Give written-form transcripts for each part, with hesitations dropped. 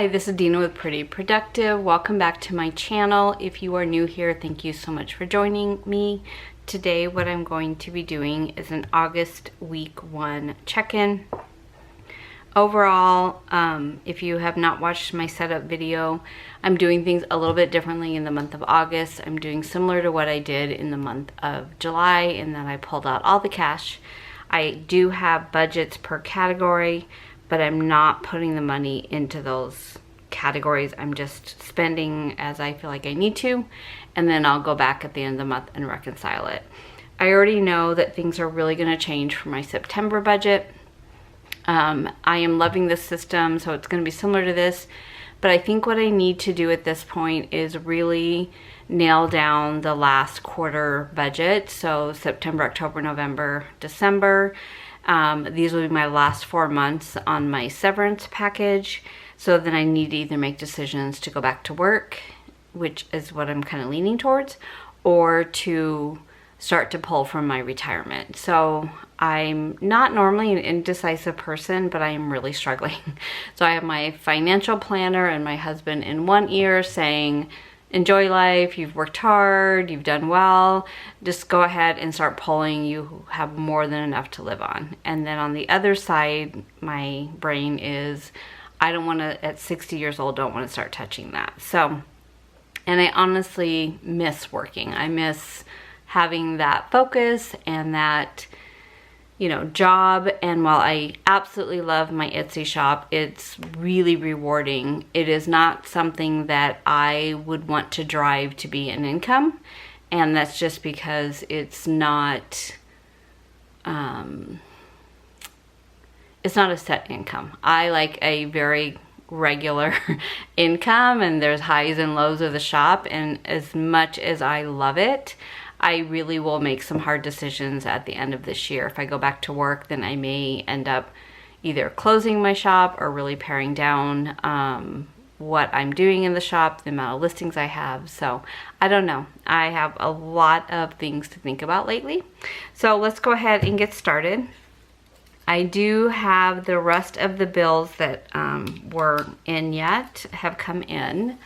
Hi, this is Dina with Pretty Productive. Welcome back to my channel. If you are new here, thank you so much for joining me. Today, what I'm going to be doing is an August week 1 check-in. Overall, if you have not watched my setup video, I'm doing things a little bit differently in the month of August. I'm doing similar to what I did in the month of July, in that I pulled out all the cash. I do have budgets per category, but I'm not putting the money into those categories. I'm just spending as I feel like I need to, and then I'll go back at the end of the month and reconcile it. I already know that things are really gonna change for my September budget. I am loving this system, so it's gonna be similar to this, but I think what I need to do at this point is really nail down the last quarter budget. So September, October, November, December. These will be my last 4 months on my severance package. So then I need to either make decisions to go back to work, which is what I'm kind of leaning towards, or to start to pull from my retirement. So I'm not normally an indecisive person, but I am really struggling. So I have my financial planner and my husband in one ear saying, enjoy life, you've worked hard, you've done well, just go ahead and start pulling, you have more than enough to live on. And then on the other side, my brain is, I don't want to, at 60 years old, don't want to start touching that. So, and I honestly miss working. I miss having that focus and that, job. And while I absolutely love my Etsy shop, it's really rewarding. It is not something that I would want to drive to be an income. And that's just because it's not a set income. I like a very regular income, and there's highs and lows of the shop. And as much as I love it, I really will make some hard decisions at the end of this year. If I go back to work, then I may end up either closing my shop or really paring down what I'm doing in the shop, the amount of listings I have. So I don't know. I have a lot of things to think about lately. So let's go ahead and get started. I do have the rest of the bills that were in yet have come in.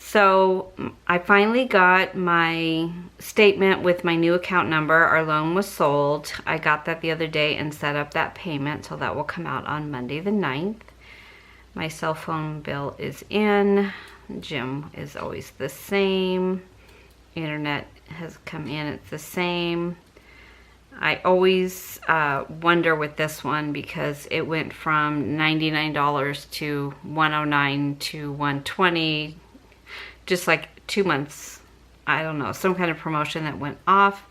So I finally got my statement with my new account number. Our loan was sold. I got that the other day and set up that payment, so that will come out on Monday the 9th. My cell phone bill is in. Gym is always the same. Internet has come in, it's the same. I always wonder with this one because it went from $99 to $109 to $120. Just like 2 months, I don't know, some kind of promotion that went off.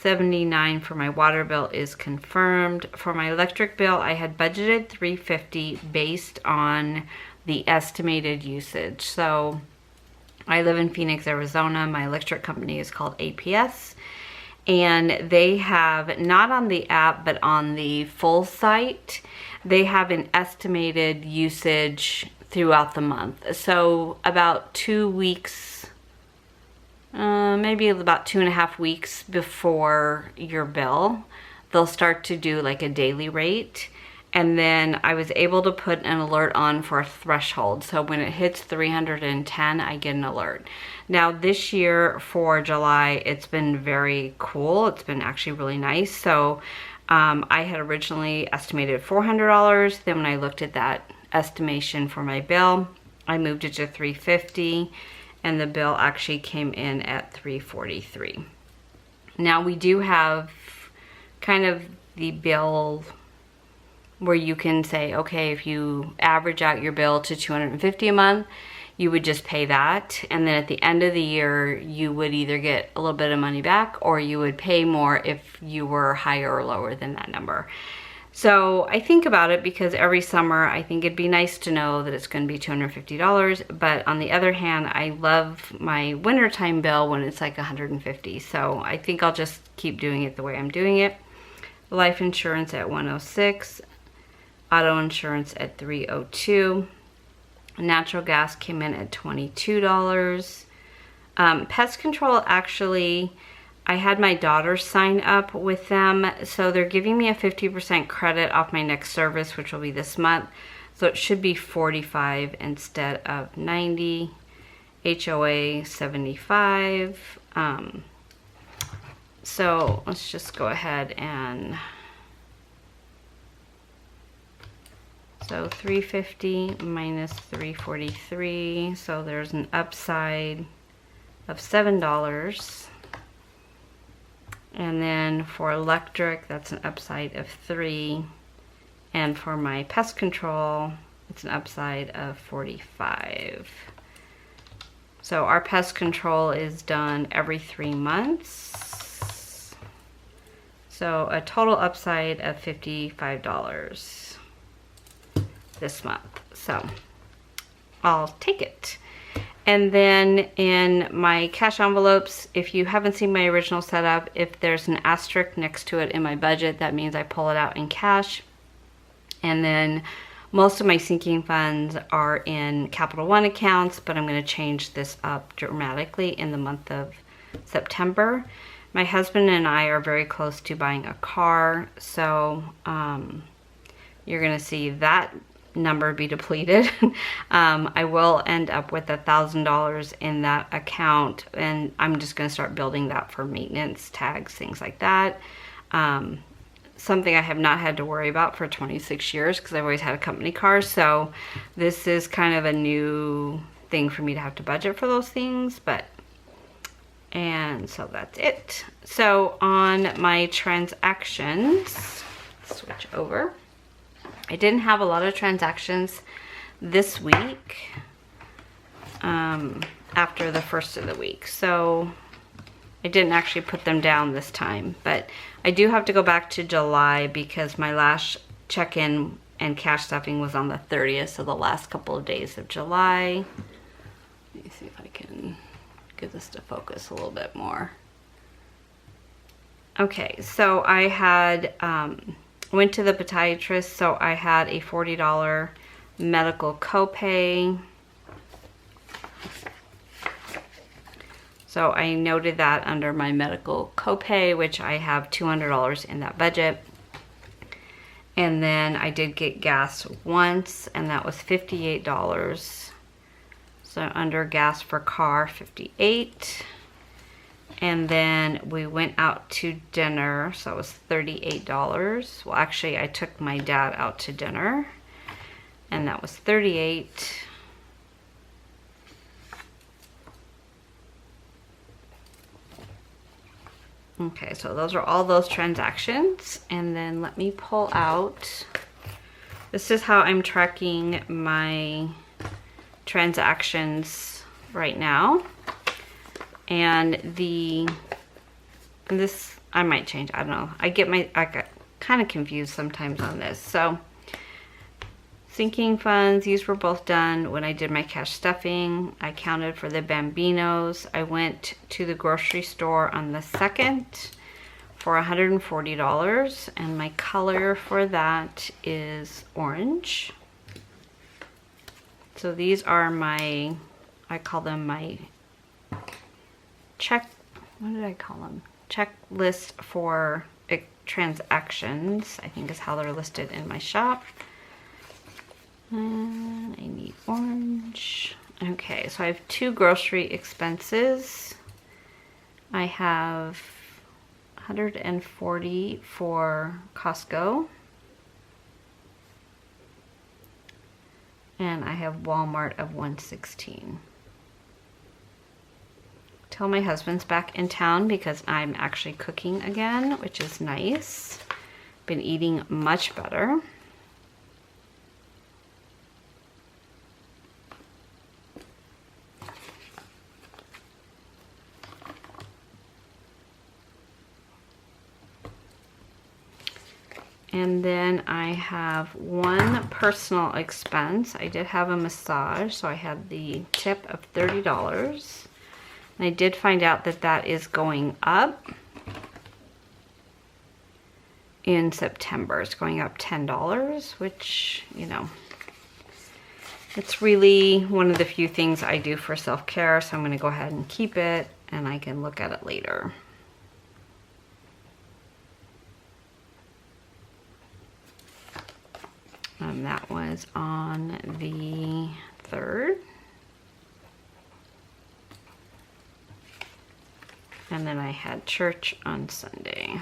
$79 for my water bill is confirmed. For my electric bill, I had budgeted $350 based on the estimated usage. So I live in Phoenix, Arizona. My electric company is called APS, and they have, not on the app, but on the full site, they have an estimated usage throughout the month. So about 2 weeks, maybe about 2.5 weeks before your bill, they'll start to do like a daily rate. And then I was able to put an alert on for a threshold. So when it hits 310, I get an alert. Now this year for July, it's been very cool. It's been actually really nice. So I had originally estimated $400. Then when I looked at that estimation for my bill, I moved it to $350, and the bill actually came in at $343. Now we do have kind of the bill where you can say, okay, if you average out your bill to $250 a month, you would just pay that, and then at the end of the year you would either get a little bit of money back or you would pay more if you were higher or lower than that number. So I think about it because every summer I think it'd be nice to know that it's going to be $250, but on the other hand, I love my wintertime bill when it's like $150. So I think I'll just keep doing it the way I'm doing it. Life insurance at $106, auto insurance at $302, natural gas came in at $22. Pest control, actually, I had my daughter sign up with them, so they're giving me a 50% credit off my next service, which will be this month. So it should be 45 instead of 90. HOA 75. So let's just go ahead and, so 350 minus 343. So there's an upside of $7. And then for electric, that's an upside of 3. And for my pest control, it's an upside of 45. So our pest control is done every 3 months. So a total upside of $55 this month. So I'll take it. And then in my cash envelopes, if you haven't seen my original setup, if there's an asterisk next to it in my budget, that means I pull it out in cash. And then most of my sinking funds are in Capital One accounts, but I'm going to change this up dramatically in the month of September. My husband and I are very close to buying a car, so you're going to see that number be depleted. I will end up with $1,000 in that account, and I'm just going to start building that for maintenance, tags, things like that. Something I have not had to worry about for 26 years because I've always had a company car. So this is kind of a new thing for me to have to budget for those things, and so that's it. So on my transactions, switch over. I didn't have a lot of transactions this week after the first of the week. So I didn't actually put them down this time, but I do have to go back to July because my last check-in and cash stuffing was on the 30th, so the last couple of days of July. Let me see if I can get this to focus a little bit more. Okay, so I had went to the podiatrist, so I had a $40 medical copay. So I noted that under my medical copay, which I have $200 in that budget. And then I did get gas once, and that was $58. So under gas for car, $58. And then we went out to dinner, so it was $38. Well, actually, I took my dad out to dinner, and that was $38. Okay, so those are all those transactions. And then let me pull out, this is how I'm tracking my transactions right now. And this I might change, I don't know. I got kind of confused sometimes on this. So sinking funds, these were both done when I did my cash stuffing. I counted for the Bambinos. I went to the grocery store on the 2nd for $140, and my color for that is orange. So these are my, I call them my what did I call them? Checklist for transactions, I think is how they're listed in my shop. And I need orange. Okay, so I have 2 grocery expenses. I have $140 for Costco. And I have Walmart of $116. Till my husband's back in town because I'm actually cooking again, which is nice. Been eating much better. And then I have one personal expense. I did have a massage, so I had the tip of $30. And I did find out that that is going up in September. It's going up $10, which, you know, it's really one of the few things I do for self-care, so I'm going to go ahead and keep it, and I can look at it later. and that was on the 3rd. And then I had church on Sunday.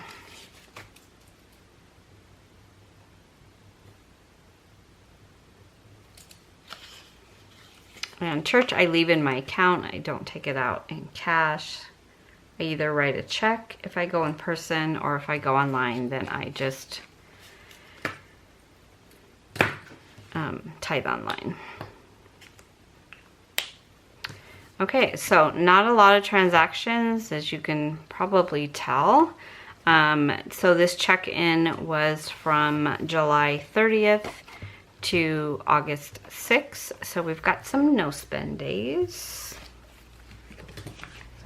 And church I leave in my account. I don't take it out in cash. I either write a check if I go in person, or if I go online, then I just tithe online. Okay, so not a lot of transactions, as you can probably tell. So this check-in was from July 30th to August 6th. So we've got some no spend days.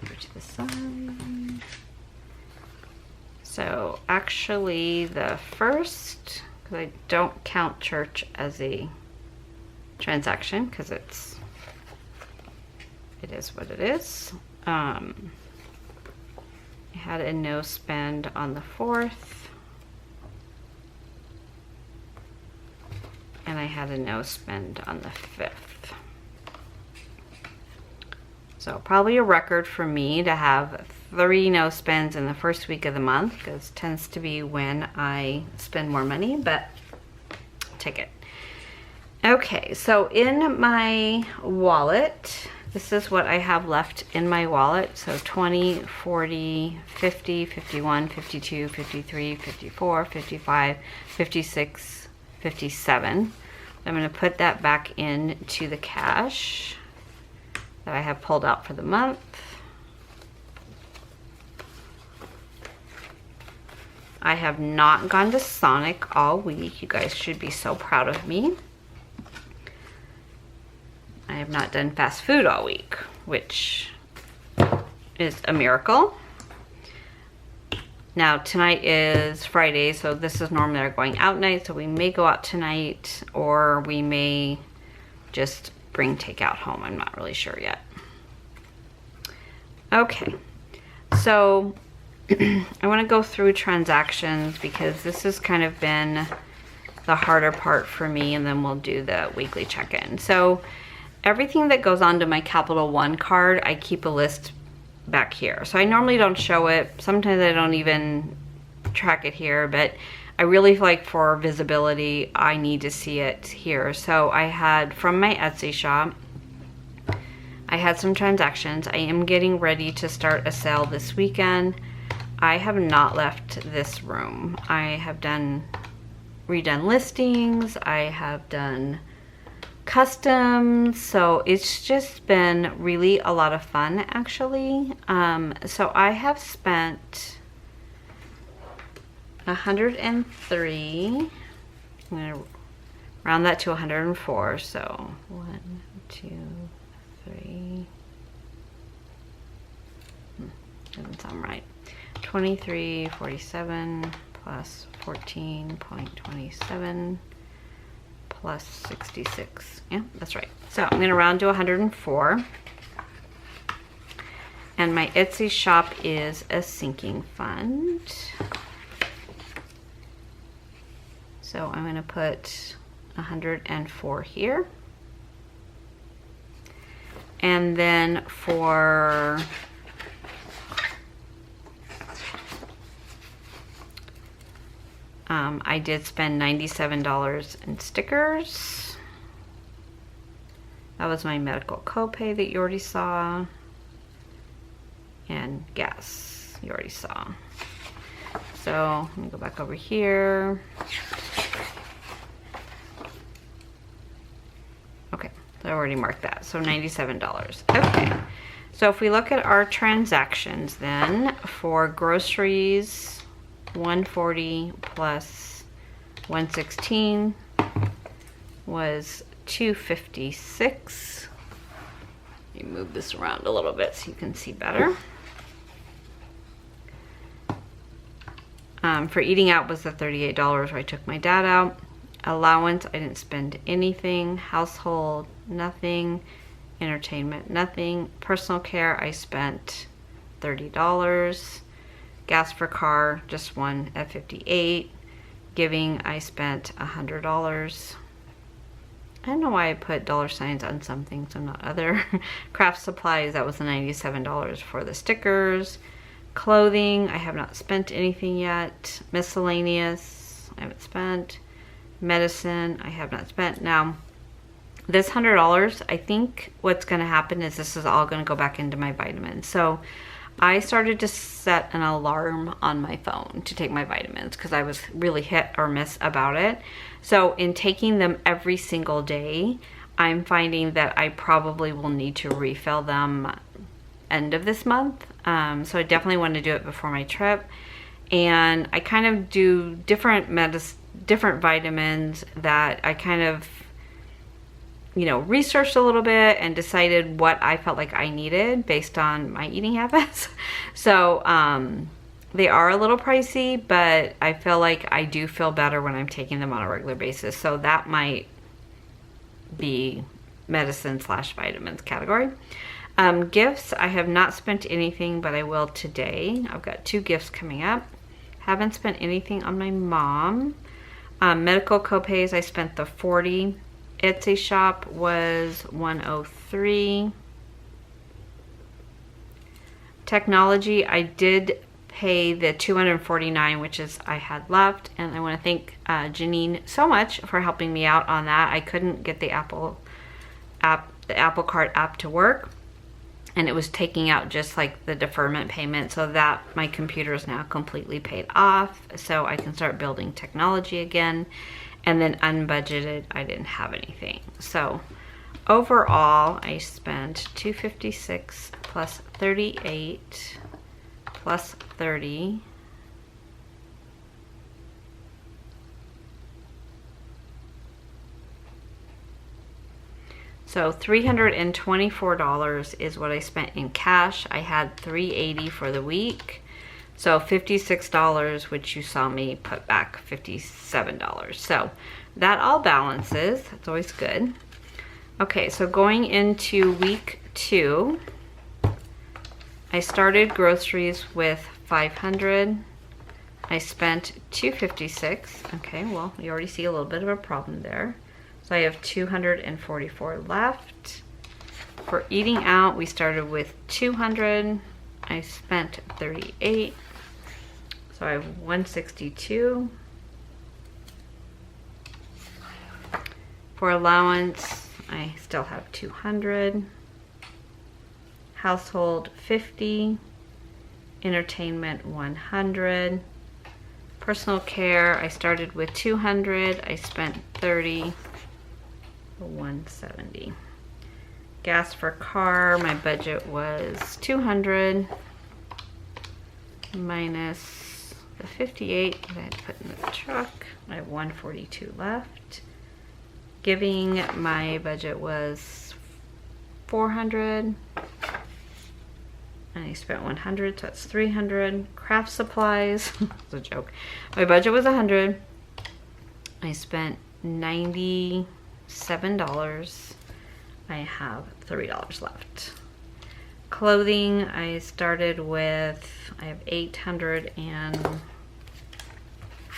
Over to the side. So actually the first, because I don't count church as a transaction because it is what it is. I had a no spend on the 4th. And I had a no spend on the 5th. So probably a record for me to have 3 no spends in the first week of the month, because it tends to be when I spend more money, but take it. Okay, so in my wallet, this is what I have left in my wallet. So 20, 40, 50, 51, 52, 53, 54, 55, 56, 57. I'm going to put that back into the cash that I have pulled out for the month. I have not gone to Sonic all week. You guys should be so proud of me. I have not done fast food all week, which is a miracle. Now tonight is Friday, so this is normally our going out night, so we may go out tonight, or we may just bring takeout home. I'm not really sure yet. Okay, so I want to go through transactions because this has kind of been the harder part for me, and then we'll do the weekly check-in. So everything that goes onto my Capital One card, I keep a list back here. So I normally don't show it. Sometimes I don't even track it here, but I really feel like for visibility, I need to see it here. So I had from my Etsy shop, I had some transactions. I am getting ready to start a sale this weekend. I have not left this room. I have redone listings. I have done customs, so it's just been really a lot of fun, actually. So I have spent 103. I'm gonna round that to 104. So 1, 2, 3. Doesn't sound right. 23.47 plus 14.27. plus 66. Yeah, that's right. So I'm going to round to 104. And my Etsy shop is a sinking fund. So I'm going to put 104 here. And then for I did spend $97 in stickers. That was my medical copay that you already saw. And gas, you already saw. So let me go back over here. Okay, so I already marked that. So $97. Okay, so if we look at our transactions then, for groceries, 140 plus 116 was 256. Let me move this around a little bit so you can see better. For eating out was the $38 where I took my dad out. Allowance, I didn't spend anything. Household, nothing. Entertainment, nothing. Personal care, I spent $30. Gas for car, just one at $58. Giving, I spent $100. I don't know why I put $ on some things and not other. Craft supplies, that was the $97 for the stickers. Clothing, I have not spent anything yet. Miscellaneous, I haven't spent. Medicine, I have not spent. Now, this $100, I think what's going to happen is this is all going to go back into my vitamins. So I started to set an alarm on my phone to take my vitamins because I was really hit or miss about it. So in taking them every single day, I'm finding that I probably will need to refill them end of this month. So I definitely want to do it before my trip. And I kind of do different vitamins that I kind of, you know, researched a little bit and decided what I felt like I needed based on my eating habits. So they are a little pricey, but I feel like I do feel better when I'm taking them on a regular basis. So that might be medicine / vitamins category. Gifts, I have not spent anything, but I will today. I've got 2 gifts coming up. Haven't spent anything on my mom. Medical copays, I spent the $40. Etsy shop was $103. Technology, I did pay the $249, which is I had left, and I want to thank Janine so much for helping me out on that. I couldn't get the Apple Card app to work, and it was taking out just like the deferment payment, so that my computer is now completely paid off, so I can start building technology again. And then unbudgeted, I didn't have anything. So overall, I spent $256 plus $38 plus $30. So $324 is what I spent in cash. I had $380 for the week. So $56, which you saw me put back $57. So that all balances. That's always good. Okay, so going into week 2, I started groceries with $500. I spent $256. Okay, well, you already see a little bit of a problem there. So I have $244 left. For eating out, we started with $200. I spent $38. So I have $162. For allowance, I still have $200. Household, $50. Entertainment, $100. Personal care, I started with $200. I spent $30. $170. Gas for car, my budget was $200 minus the $58 that I had to put in the truck. I have $142 left. Giving, my budget was $400. And I spent $100, so that's $300. Craft supplies, it's a joke. My budget was $100. I spent $97. I have $3 left. Clothing, I started with, I have 800 and I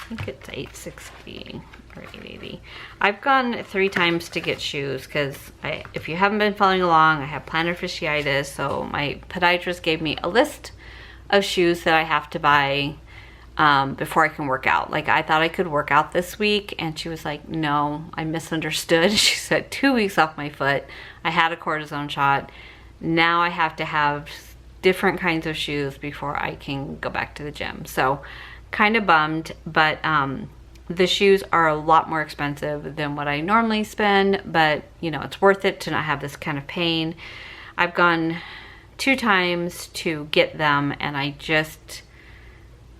think it's 860 or 880. I've gone 3 times to get shoes because if you haven't been following along, I have plantar fasciitis, so my podiatrist gave me a list of shoes that I have to buy before I can work out. Like, I thought I could work out this week, and she was like, no, I misunderstood. She said 2 weeks off my foot. I had a cortisone shot. Now I have to have different kinds of shoes before I can go back to the gym. So kind of bummed, but the shoes are a lot more expensive than what I normally spend, but you know, it's worth it to not have this kind of pain. I've gone 2 times to get them, and I just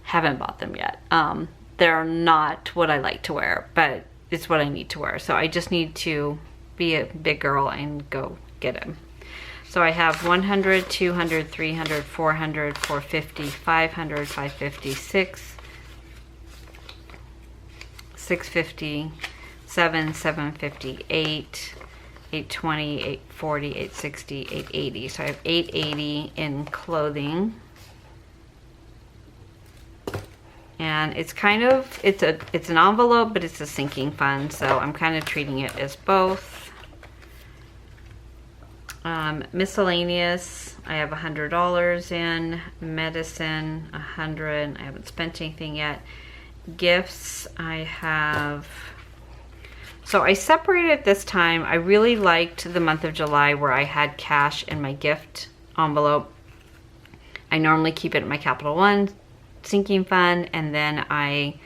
haven't bought them yet. They're not what I like to wear, but it's what I need to wear. So I just need to be a big girl and go get them. So I have 100, 200, 300, 400, 450, 500, 550, 650, 750, 820, 840, 860, 880. So I have 880 in clothing. And it's kind of, it's an envelope, but it's a sinking fund, so I'm kind of treating it as both. Miscellaneous, I have $100 in. Medicine, $100. I haven't spent anything yet. Gifts, I have, so I separated this time. I really liked the month of July where I had cash in my gift envelope. I normally keep it in my Capital One sinking fund, and then I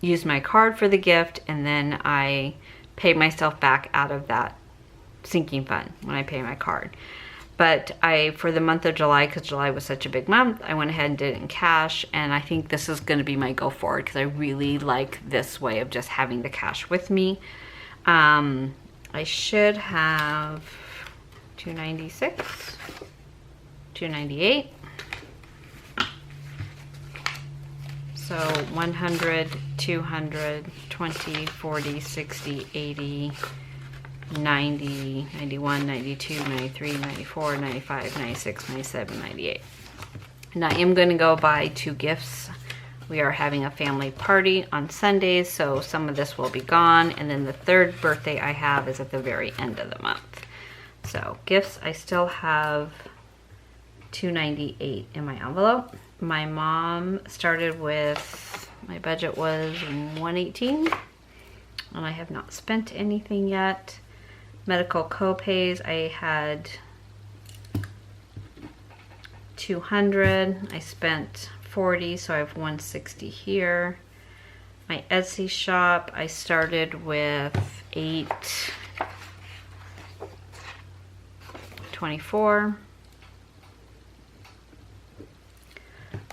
use my card for the gift, and then I pay myself back out of that sinking fund when I pay my card. But for the month of July, because July was such a big month, I went ahead and did it in cash, and I think this is going to be my go forward because I really like this way of just having the cash with me. I should have $296, $298. So 100, 200, 20, 40, 60, 80, 90, 91, 92, 93, 94, 95, 96, 97, 98. And I am going to go buy 2 gifts. We are having a family party on Sundays, so some of this will be gone. And then the 3rd birthday I have is at the very end of the month. So gifts, I still have $298 in my envelope. My mom started with, my budget was $118, and I have not spent anything yet. Medical co-pays, I had $200. I spent $40, so I have $160 here. My Etsy shop, I started with $824.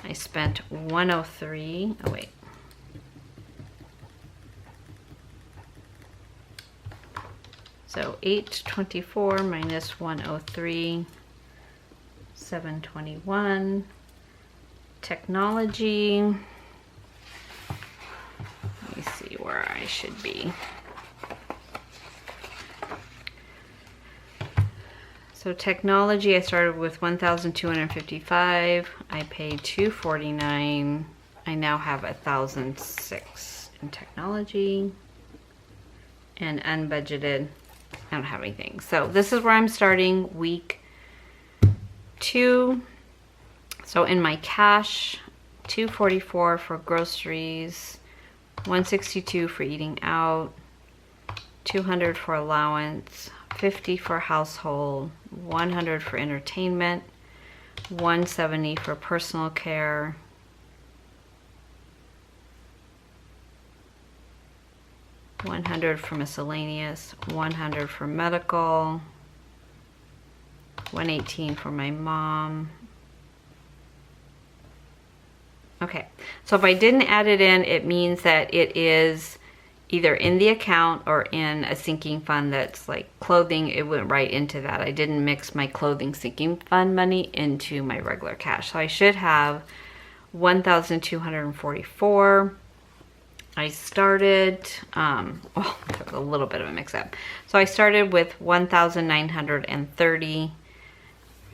I spent $103. Oh wait. So $824 minus $103, $721. Technology. Let me see where I should be. So technology, I started with $1,255. I paid $249. I now have $1,006 in technology. And unbudgeted, I don't have anything. So this is where I'm starting week 2. So in my cash, $244 for groceries, $162 for eating out, $200 for allowance, $50 for household, $100 for entertainment, $170 for personal care, $100 for miscellaneous, $100 for medical, $118 for my mom. Okay, so if I didn't add it in, it means that it is either in the account or in a sinking fund that's like clothing. It went right into that. I didn't mix my clothing sinking fund money into my regular cash. So I should have $1,244. I started, well, there was a little bit of a mix up. So I started with $1,930.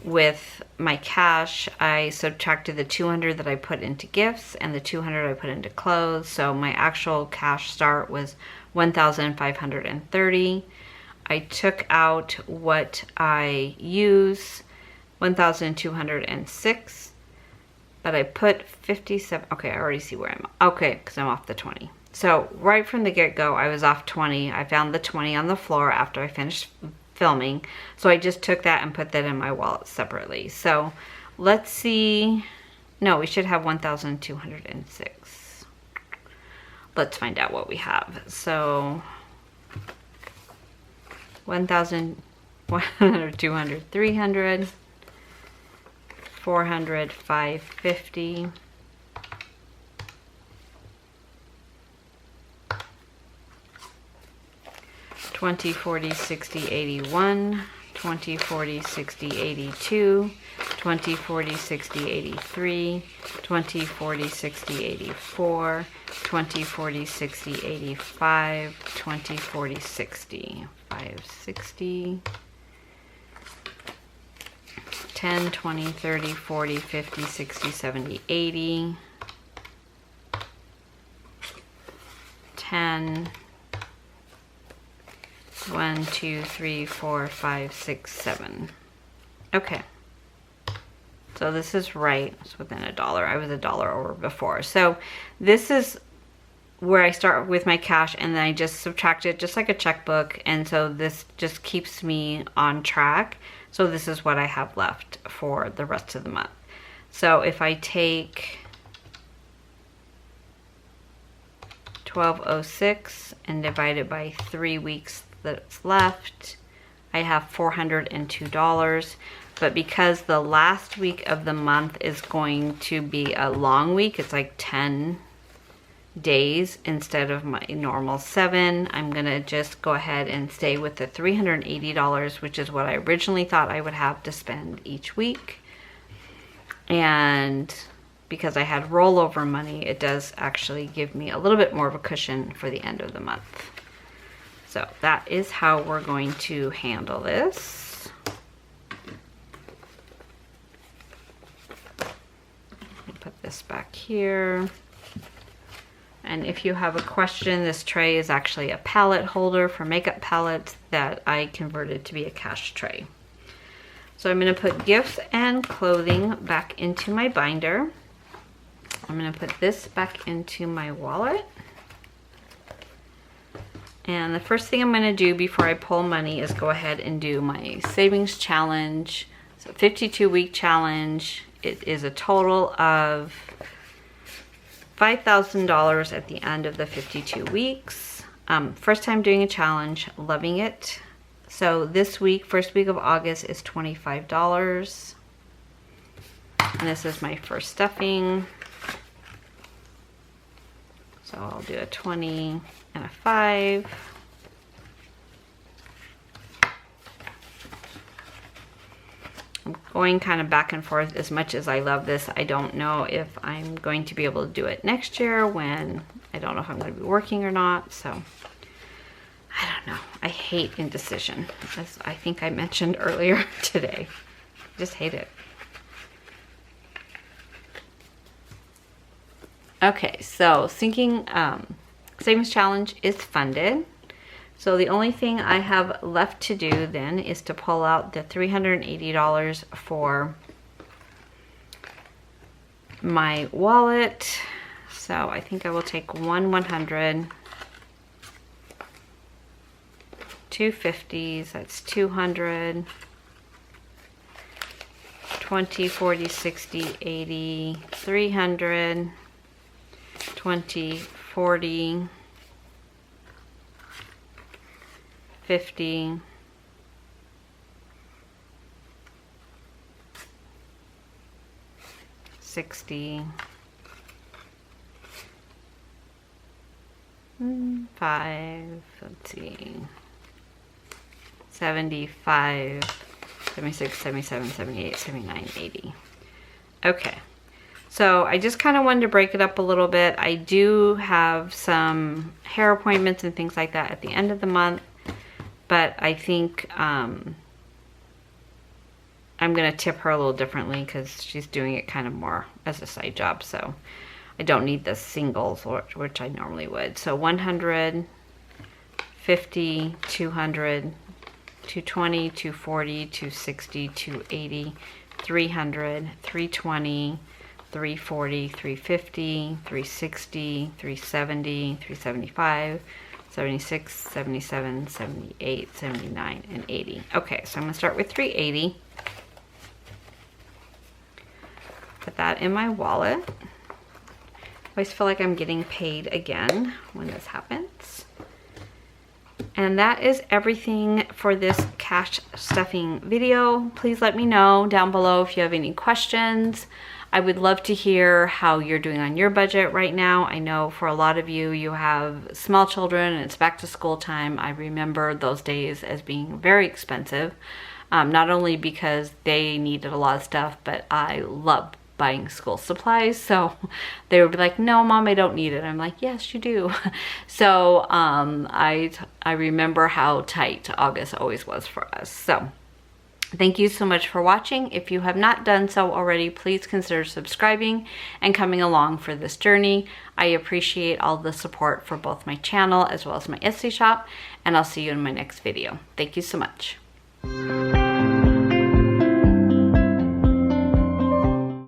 With my cash, I subtracted the $200 that I put into gifts and the $200 I put into clothes. So my actual cash start was $1,530. I took out what I use, $1,206, but I put 57. Okay, I already see where I'm, okay, because I'm off the 20. So right from the get-go, I was off 20. I found the 20 on the floor after I finished filming, so I just took that and put that in my wallet separately. So let's see. No, we should have 1,206. Let's find out what we have. So 1,000, 100, 200, 300, 400, 550. 20, 40, 60, 81, 20, 40, 60, 82, 20, 40, 60, 83, 20, 40, 60, 84, 20, 40, 60, 85, 20, 40, 60, 560, 10, 20, 30, 40, 50, 60, 70, 80, 10, 1, 2, 3, 4, 5, 6, 7. Okay. So this is right. It's within $1. I was $1 over before. So this is where I start with my cash, and then I just subtract it just like a checkbook. And so this just keeps me on track. So this is what I have left for the rest of the month. So if I take 1206 and divide it by 3 weeks that's left, I have $402. But because the last week of the month is going to be a long week, it's like 10 days instead of my normal 7, I'm gonna just go ahead and stay with the $380, which is what I originally thought I would have to spend each week. And because I had rollover money, it does actually give me a little bit more of a cushion for the end of the month. So that is how we're going to handle this. Put this back here. And if you have a question, this tray is actually a palette holder for makeup palettes that I converted to be a cash tray. So I'm going to put gifts and clothing back into my binder. I'm going to put this back into my wallet. And the first thing I'm going to do before I pull money is go ahead and do my savings challenge. So 52-week challenge. It is a total of $5,000 at the end of the 52 weeks. First time doing a challenge, loving it. So this week, first week of August, is $25. And this is my first stuffing. So I'll do a 20 and a 5. I'm going kind of back and forth. As much as I love this, I don't know if I'm going to be able to do it next year, when I don't know if I'm going to be working or not. So I don't know. I hate indecision, as I think I mentioned earlier today. I just hate it. Okay, so sinking savings challenge is funded. So the only thing I have left to do then is to pull out the $380 for my wallet. So I think I will take 100, 2 50s, that's 200, 20, 40, 60, 80, 300, 20, 40, 50, 60, 5, let's see, 75, 76, 77, 78, 79, 80. Okay. So I just kind of wanted to break it up a little bit. I do have some hair appointments and things like that at the end of the month, but I think I'm going to tip her a little differently because she's doing it kind of more as a side job. So I don't need the singles, which I normally would. So 100, 50, 200, 220, 240, 260, 280, 300, 320, 340, 350, 360, 370, 375, 76, 77, 78, 79, and 80. Okay, so I'm going to start with 380. Put that in my wallet. I always feel like I'm getting paid again when this happens. And that is everything for this cash stuffing video. Please let me know down below if you have any questions. I would love to hear how you're doing on your budget right now. I know for a lot of you, you have small children and it's back to school time. I remember those days as being very expensive, not only because they needed a lot of stuff, but I loved buying school supplies. So they would be like, no, Mom, I don't need it. I'm like, yes, you do. So I remember how tight August always was for us. So Thank you so much for watching. If you have not done so already, please consider subscribing and coming along for this journey. I appreciate all the support for both my channel as well as my Etsy shop, and I'll see you in my next video. Thank you so much.